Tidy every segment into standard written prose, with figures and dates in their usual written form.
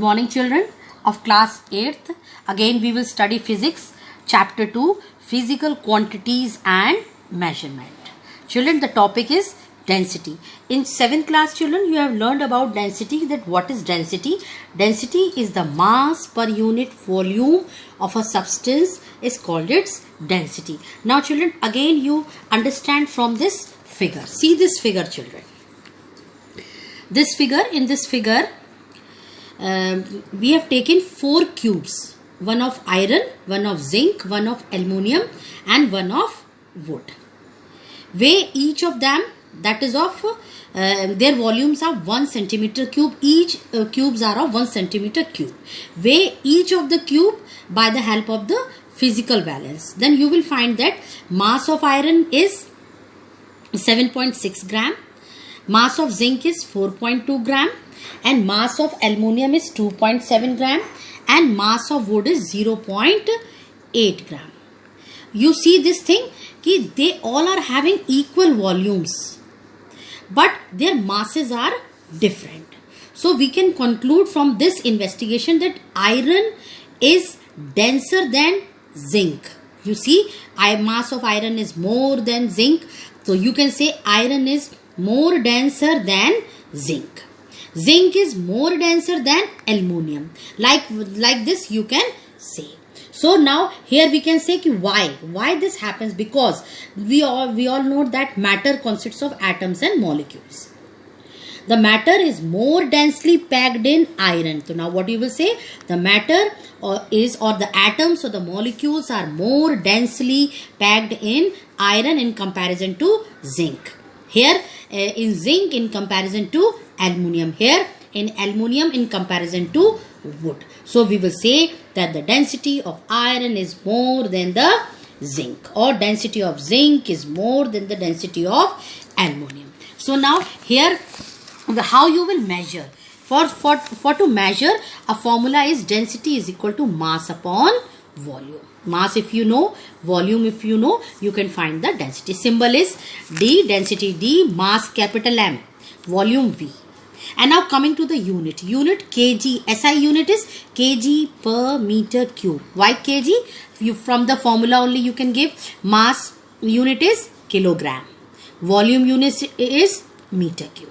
Morning children of class 8th. Again we will study physics chapter 2, physical quantities and measurement. Children, the topic is density. In 7th class children, you have learned about density. That what is density? Density is the mass per unit volume of a substance is called its density. Now children, again you understand from this figure. See this figure children. This figure, in this figure we have taken 4 cubes, one of iron, one of zinc, one of aluminium and one of wood. Weigh each of them, that is of their volumes are 1 centimeter cube. Each cubes are of 1 centimeter cube. Weigh each of the cube by the help of the physical balance. Then you will find that mass of iron is 7.6 gram, mass of zinc is 4.2 gram, and mass of aluminium is 2.7 gram, and mass of wood is 0.8 gram. You see this thing कि they all are having equal volumes, but their masses are different. So we can conclude from this investigation that iron is denser than zinc. You see, mass of iron is more than zinc. So you can say iron is more denser than zinc. Zinc is more denser than aluminium. Like this you can say. So now here we can say why this happens, because we all know that matter consists of atoms and molecules. The matter is more densely packed in iron. So now what you will say, the matter or the atoms or the molecules are more densely packed in iron in comparison to zinc. Here in zinc in comparison to aluminium. Here in aluminium in comparison to wood. So we will say that the density of iron is more than the zinc, or density of zinc is more than the density of aluminium. So now here how you will measure. For to measure, a formula is density is equal to mass upon volume. Mass if you know, volume if you know, you can find the density. Symbol is D, density D, mass capital M, volume V. And now coming to the unit kg. SI unit is kg per meter cube. Why kg? From the formula only you can give. Mass unit is kilogram, volume unit is meter cube.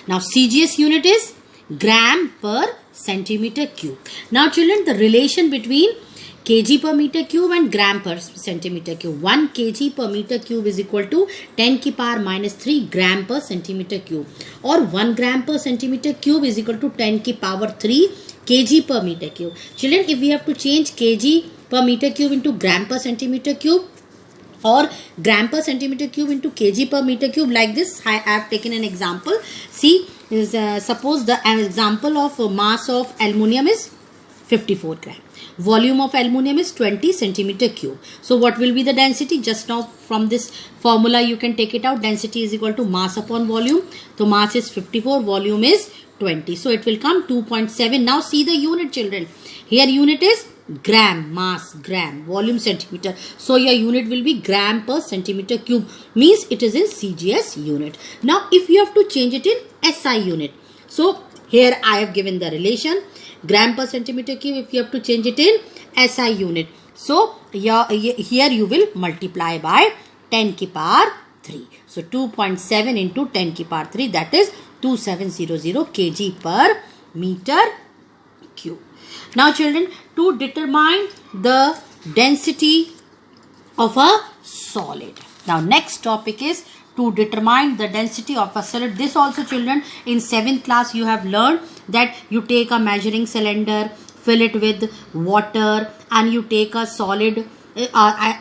Now CGS unit is gram per centimeter cube. Now children, the relation between kg per meter cube and gram per centimeter cube. 1 kg per meter cube is equal to 10 की power minus 3 gram per centimeter cube, or 1 gram per centimeter cube is equal to 10 की power 3 kg per meter cube. Children, if we have to change kg per meter cube into gram per centimeter cube, or gram per centimeter cube into kg per meter cube, like this, I have taken an example. See, suppose the example of mass of aluminium is 54 gram. Volume of aluminium is 20 centimeter cube. So what will be the density? Just now from this formula you can take it out. Density is equal to mass upon volume. So mass is 54, volume is 20. So it will come 2.7. Now see the unit children. Here unit is gram, mass gram, volume centimeter. So your unit will be gram per centimeter cube. Means it is in CGS unit. Now if you have to change it in SI unit. So here I have given the relation. Gram per centimeter cube, if you have to change it in SI unit. So here you will multiply by 10 की power 3. So 2.7 into 10 की power 3, that is 2700 kg per meter cube. Now children, to determine the density of a solid. Now next topic is to determine the density of a solid. This also children, in 7th class you have learned that you take a measuring cylinder, fill it with water, and you take a solid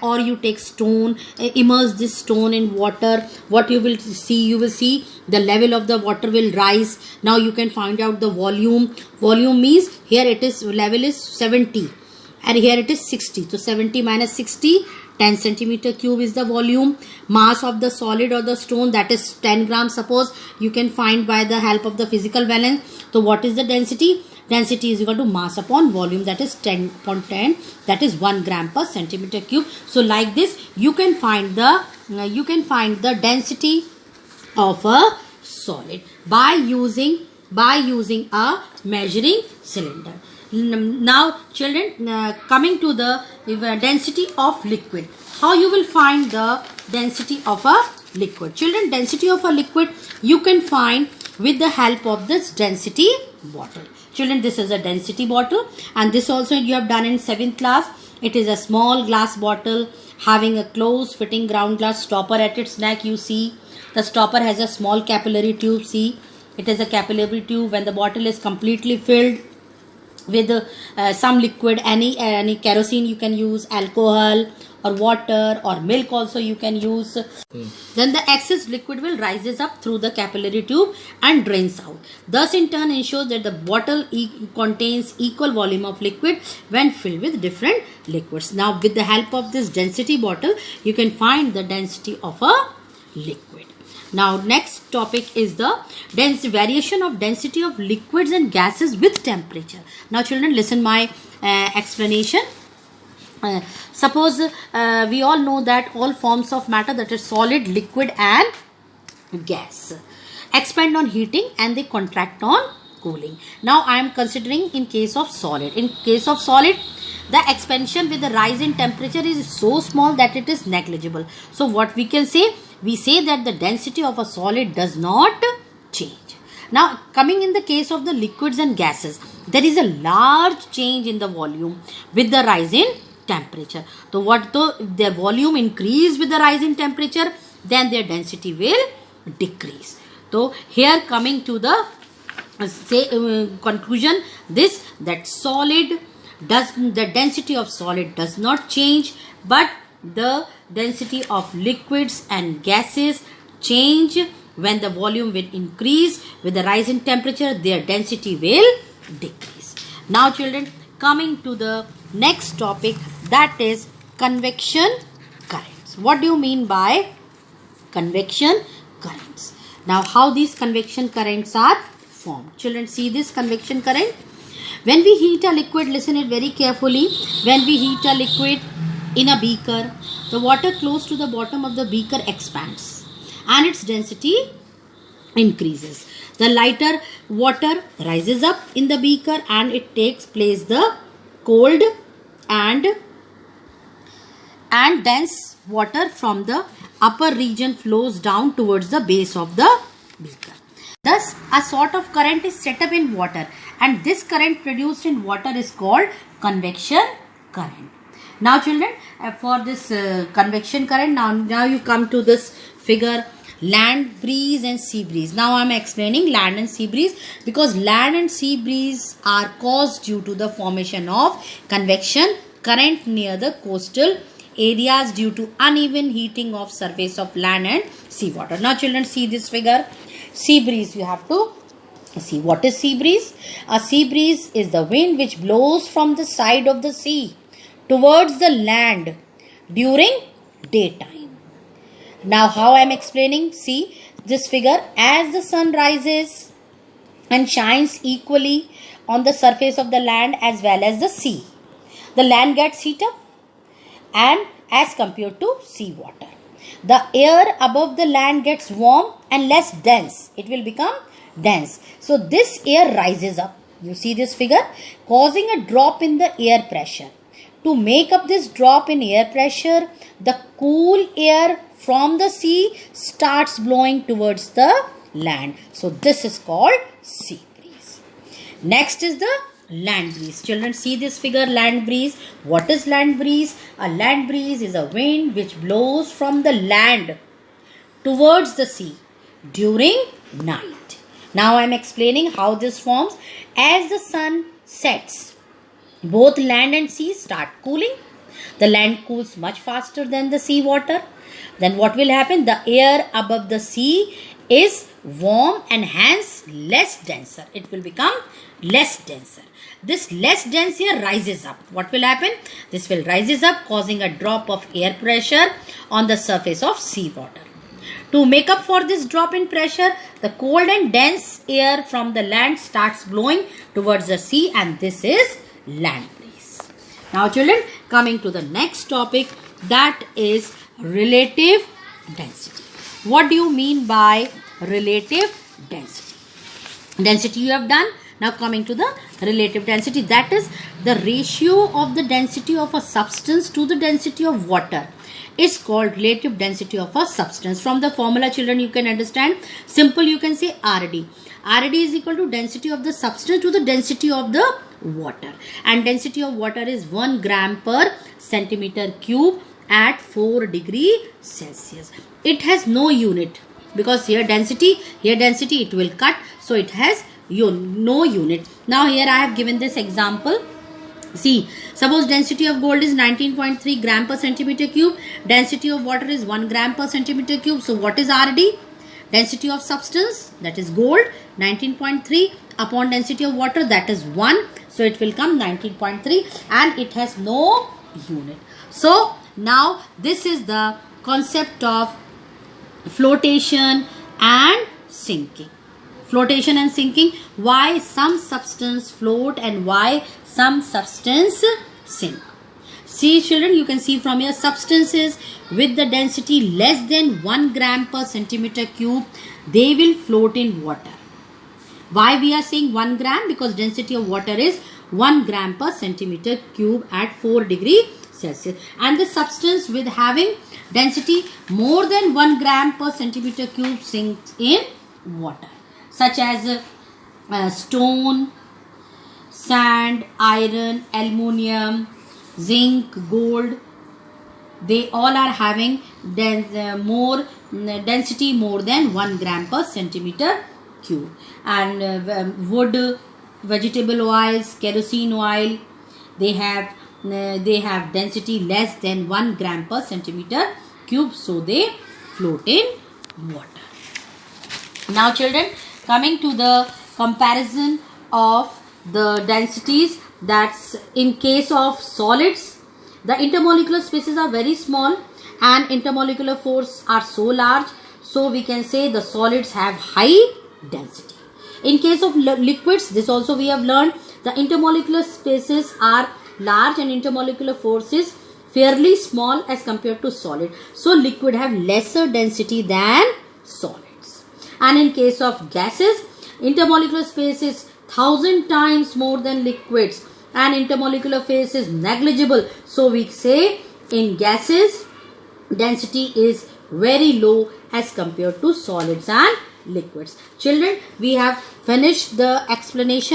or you take stone, immerse this stone in water. What you will see the level of the water will rise. Now you can find out the volume. Volume means here it is level is 70 and here it is 60. So 70 minus 60, 10 centimeter cube is the volume. Mass of the solid or the stone, that is 10 grams. Suppose you can find by the help of the physical balance. So what is the density? Density is equal to mass upon volume, that is 10 upon 10, that is 1 gram per centimeter cube. So like this you can find the density of a solid by using by using a measuring cylinder. Now children, coming to the density of liquid. How you will find the density of a liquid? Children, density of a liquid you can find with the help of this density bottle. Children, this is a density bottle, and this also you have done in 7th class. It is a small glass bottle having a closed fitting ground glass stopper at its neck. You see the stopper has a small capillary tube. See, it is a capillary tube. When the bottle is completely filled with some liquid, any kerosene you can use, alcohol or water or milk also you can use. Then the excess liquid will rises up through the capillary tube and drains out. Thus in turn ensures that the bottle contains equal volume of liquid when filled with different liquids. Now with the help of this density bottle you can find the density of a liquid. Now next topic is the variation of density of liquids and gases with temperature. Now children, listen my explanation. Suppose we all know that all forms of matter, that is solid, liquid and gas, expand on heating and they contract on cooling. Now I am considering in case of solid. In case of solid, the expansion with the rise in temperature is so small that it is negligible. So what we can say? We say that the density of a solid does not change. Now coming in the case of the liquids and gases, there is a large change in the volume with the rise in temperature. So what though their volume increase with the rise in temperature, then their density will decrease. So here coming to the conclusion, this that the density of solid does not change, but the density of liquids and gases change when the volume will increase. With the rise in temperature, their density will decrease. Now children, coming to the next topic, that is convection currents. What do you mean by convection currents? Now how these convection currents are formed? Children, see this convection current. When we heat a liquid, listen it very carefully. When we heat a liquid in a beaker, the water close to the bottom of the beaker expands and its density increases. The lighter water rises up in the beaker and it takes place the cold and dense water from the upper region flows down towards the base of the beaker. Thus, a sort of current is set up in water, and this current produced in water is called convection current. Now children, for this convection current, now you come to this figure, land breeze and sea breeze. Now I am explaining land and sea breeze because land and sea breeze are caused due to the formation of convection current near the coastal areas due to uneven heating of surface of land and sea water. Now children, see this figure. Sea breeze, you have to see. What is sea breeze? A sea breeze is the wind which blows from the side of the sea towards the land during daytime. Now how I am explaining? See this figure. As the sun rises and shines equally on the surface of the land as well as the sea, the land gets heated up and as compared to sea water. The air above the land gets warm and less dense. It will become dense. So this air rises up. You see this figure, causing a drop in the air pressure. To make up this drop in air pressure, the cool air from the sea starts blowing towards the land. So this is called sea breeze. Next is the land breeze. Children, see this figure, land breeze. What is land breeze? A land breeze is a wind which blows from the land towards the sea during night. Now I am explaining how this forms. As the sun sets, both land and sea start cooling. The land cools much faster than the sea water. Then what will happen? The air above the sea is warm and hence less denser. It will become less denser. This less dense air rises up. What will happen? This will rises up, causing a drop of air pressure on the surface of sea water. To make up for this drop in pressure, the cold and dense air from the land starts blowing towards the sea, and this is land breeze. Now children, coming to the next topic, that is relative density. What do you mean by relative density? Density you have done. Now coming to the relative density, that is the ratio of the density of a substance to the density of water is called relative density of a substance. From the formula, children, you can understand. Simple, you can say RD. RD is equal to density of the substance to the density of the water, and density of water is 1 gram per centimeter cube at 4 degree Celsius. It has no unit because here density it will cut, so it has no unit. Now here I have given this example. See, suppose density of gold is 19.3 gram per centimeter cube, density of water is 1 gram per centimeter cube. So what is RD? Density of substance, that is gold, 19.3 upon density of water, that is 1. So it will come 19.3, and it has no unit. So now this is the concept of flotation and sinking. Flotation and sinking, why some substance float and why some substance sink. See children, you can see from here, substances with the density less than 1 gram per centimeter cube, they will float in water. Why we are saying 1 gram? Because density of water is 1 gram per centimeter cube at 4 degree Celsius. And the substance with having density more than 1 gram per centimeter cube sinks in water, such as stone, sand, iron, aluminium, zinc, gold. They all are having density more than 1 gram per centimeter cube. And wood, vegetable oils, kerosene oil, they have density less than 1 gram per centimeter cube, so they float in water. Now children, coming to the comparison of the densities, that's in case of solids, the intermolecular spaces are very small and intermolecular force are so large, so we can say the solids have high density. In case of liquids, this also we have learned, the intermolecular spaces are large and intermolecular force is fairly small as compared to solid, so liquid have lesser density than solids. And in case of gases, intermolecular space is 1000 times more than liquids and intermolecular phase is negligible, so we say in gases density is very low as compared to solids and liquids. Children, we have finished the explanation.